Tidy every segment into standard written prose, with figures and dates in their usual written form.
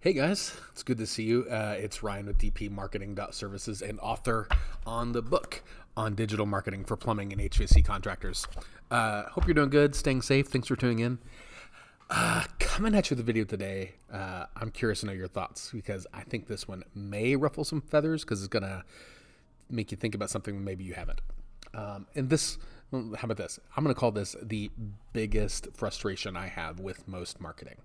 Hey guys, it's good to see you. It's Ryan with DP Marketing.Services and author on the book on digital marketing for plumbing and HVAC contractors. Hope you're doing good, staying safe. Thanks for tuning in. Coming at you with a video today. I'm curious to know your thoughts because I think this one may ruffle some feathers because it's going to make you think about something maybe you haven't. How about this? I'm going to call this the biggest frustration I have with most marketing.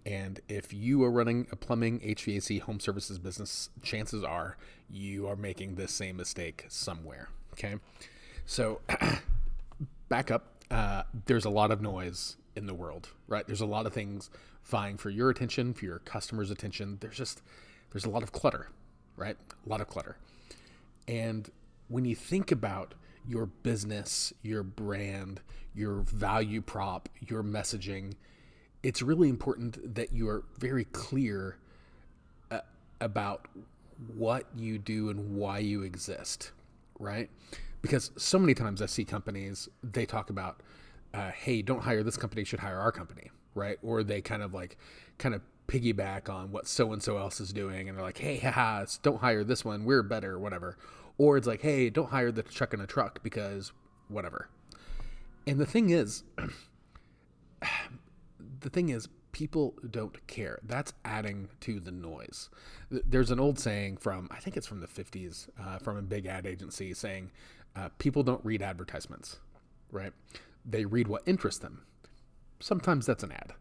And if you are running a plumbing, HVAC, home services business, chances are you are making this same mistake somewhere. Okay. So back up. There's a lot of noise in the world, right? There's a lot of things vying for your attention, for your customers' attention. There's a lot of clutter, right? A lot of clutter. And when you think about your business, your brand, your value prop, your messaging, it's really important that you are very clear about what you do and why you exist, right? Because so many times I see companies, they talk about, hey, don't hire this company, you should hire our company, right? Or they kind of piggyback on what so-and-so else is doing. And they're like, hey, haha, don't hire this one, we're better, whatever. Or it's like, hey, don't hire the truck in a truck because whatever. And the thing is, people don't care. That's adding to the noise. There's an old saying I think it's from the 50s, from a big ad agency saying, people don't read advertisements, right? They read what interests them. Sometimes that's an ad.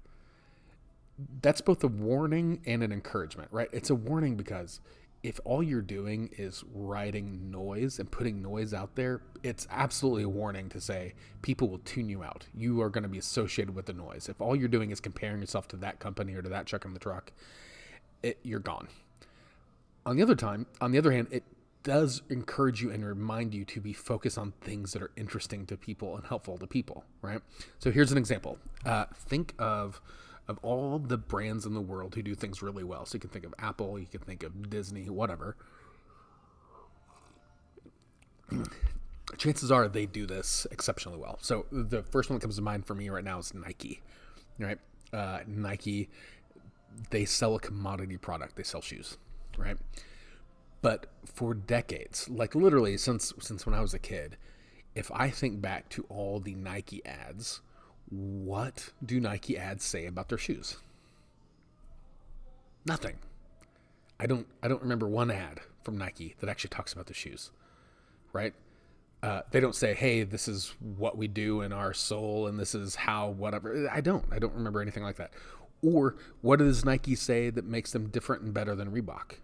That's both a warning and an encouragement, right? It's a warning because if all you're doing is writing noise and putting noise out there, it's absolutely a warning to say people will tune you out. You are going to be associated with the noise. If all you're doing is comparing yourself to that company or to that truck in the truck, you're gone. On the other hand, it does encourage you and remind you to be focused on things that are interesting to people and helpful to people, right? So here's an example. Think of all the brands in the world who do things really well. So you can think of Apple, you can think of Disney, whatever. Chances are they do this exceptionally well. So the first one that comes to mind for me right now is Nike, right? Nike, they sell a commodity product. They sell shoes, right? But for decades, like literally since when I was a kid, if I think back to all the Nike ads, what do Nike ads say about their shoes? Nothing. I don't remember one ad from Nike that actually talks about the shoes, right? They don't say, hey, this is what we do in our soul and this is how whatever. I don't remember anything like that. Or what does Nike say that makes them different and better than Reebok?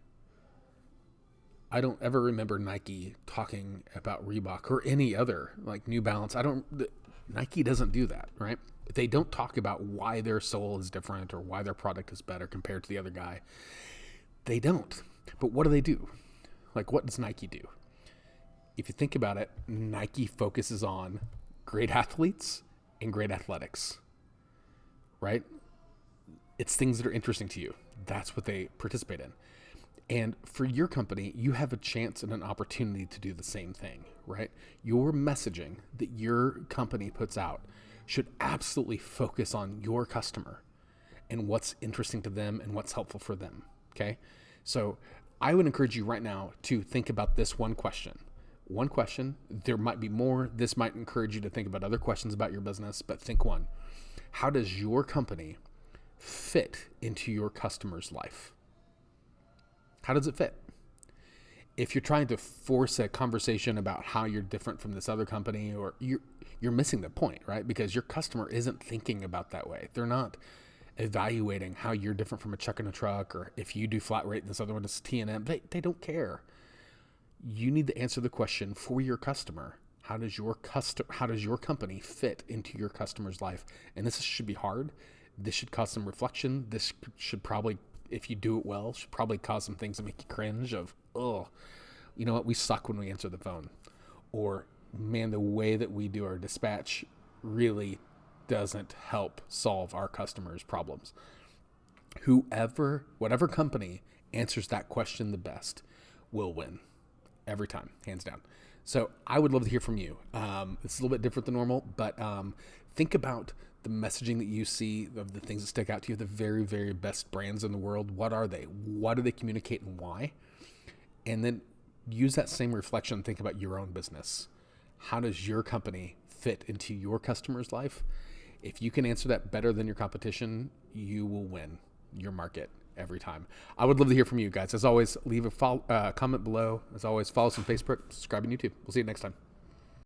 I don't ever remember Nike talking about Reebok or any other, like New Balance. Nike doesn't do that, right? They don't talk about why their soul is different or why their product is better compared to the other guy. They don't. But what do? Like, what does Nike do? If you think about it, Nike focuses on great athletes and great athletics, right? It's things that are interesting to you. That's what they participate in. And for your company, you have a chance and an opportunity to do the same thing, right? Your messaging that your company puts out should absolutely focus on your customer and what's interesting to them and what's helpful for them, okay? So I would encourage you right now to think about this one question. One question, there might be more. This might encourage you to think about other questions about your business, but think one. How does your company fit into your customer's life? How does it fit? If you're trying to force a conversation about how you're different from this other company, or you're missing the point, right? Because your customer isn't thinking about that way. They're not evaluating how you're different from a truck in a truck, or if you do flat rate and this other one is T&M. They don't care. You need to answer the question for your customer. How does your company fit into your customer's life? And this should be hard. This should cause some reflection. This should probably, if you do it well, should probably cause some things that make you cringe of, oh, you know what, we suck when we answer the phone. Or, man, the way that we do our dispatch really doesn't help solve our customers' problems. Whatever company answers that question the best will win. Every time, hands down. So I would love to hear from you. It's a little bit different than normal, but think about the messaging that you see of the things that stick out to you, the very, very best brands in the world. What are they? What do they communicate and why? And then use that same reflection and think about your own business. How does your company fit into your customer's life? If you can answer that better than your competition, you will win your market every time. I would love to hear from you guys. As always, leave a comment below. As always, follow us on Facebook, subscribe on YouTube. We'll see you next time.